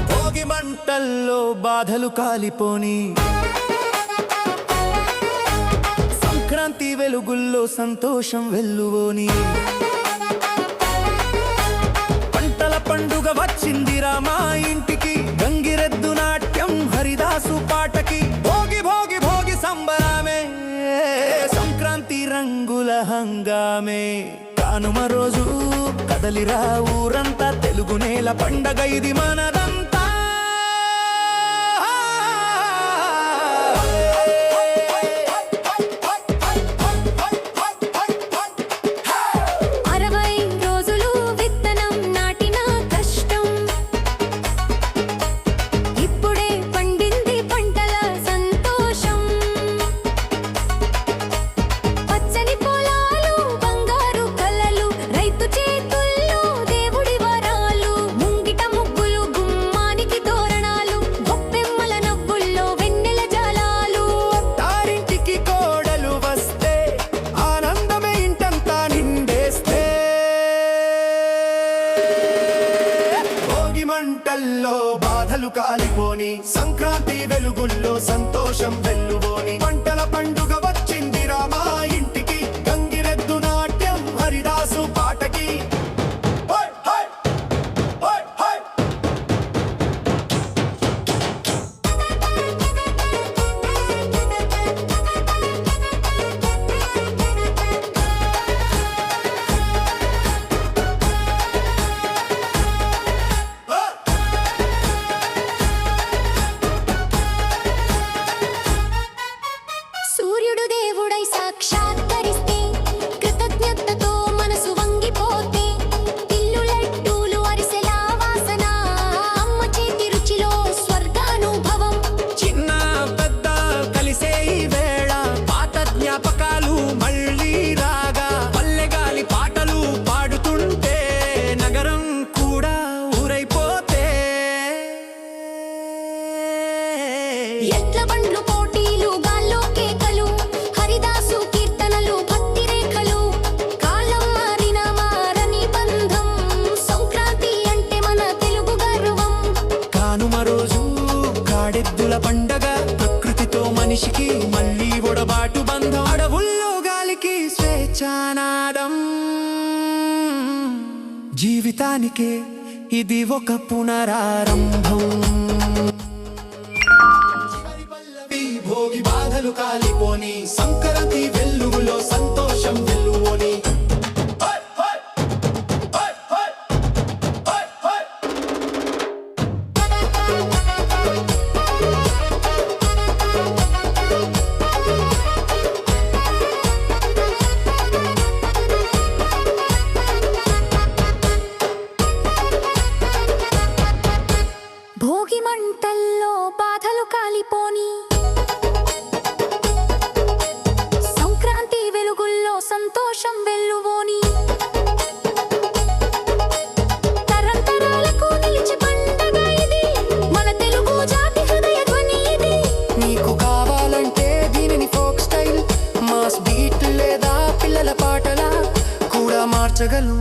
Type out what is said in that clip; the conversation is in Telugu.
భోగి మంటల్లో బాధలు కాలిపోని, సంక్రాంతి వెలుగుల్లో సంతోషం వెల్లువోని, పంటల పండుగ వచ్చిందిరా మా ఇంటికి, గంగిరెద్దు నాట్యం హరిదాసు పాటకి, భోగి భోగి భోగి సంబరమే, సంక్రాంతి రంగుల హంగామే. కానుమ రోజు కదలిరా ఊరంతా, తెలుగు నేల పండగ ఇది మనదంతా. మంటల్లో బాధలు కాలిపోని, సంక్రాంతి వెలుగుల్లో సంతోషం వెల్లువోని, పంటల పండుగ వచ్చిందిరా మా ఇంటికి, గంగిరెద్దు నాట్యం హరిదాసు పాటకి. ఎట్ల బండ్లు పోటీలు, గాల్లో కేకలు, హరిదాసు కీర్తనలు, భక్తి రేఖలు, కాలం మారిన మారని బంధం, సంక్రాంతి అంటే మన తెలుగు గర్వం. కానుమ రోజు కాడెద్దుల పండగ, ప్రకృతితో మనిషికి మళ్ళీ ఒడబాటు బంధం, అడవుల్లో గాలికి స్వేచ్ఛానాదం, జీవితానికే ఇది ఒక పునరారంభం. భోగి బాధలు కాలిపోని, సంక్రాంతి వెల్లుగులో సంతోషం వెల్లువోని. భోగి మంటల్లో బాధలు కాలిపోని, సంతోషం వెల్లువోని, తరంతరాలకు నిలిచి పండగ ఇది, మన తెలుగు జాతి హృదయ ధ్వని ఇది. నీకు కావాలంటే దీనిని ఫోక్ స్టైల్, మాస్ బీట్ లేదా పిల్లల పాటలా కూడా మార్చగలను.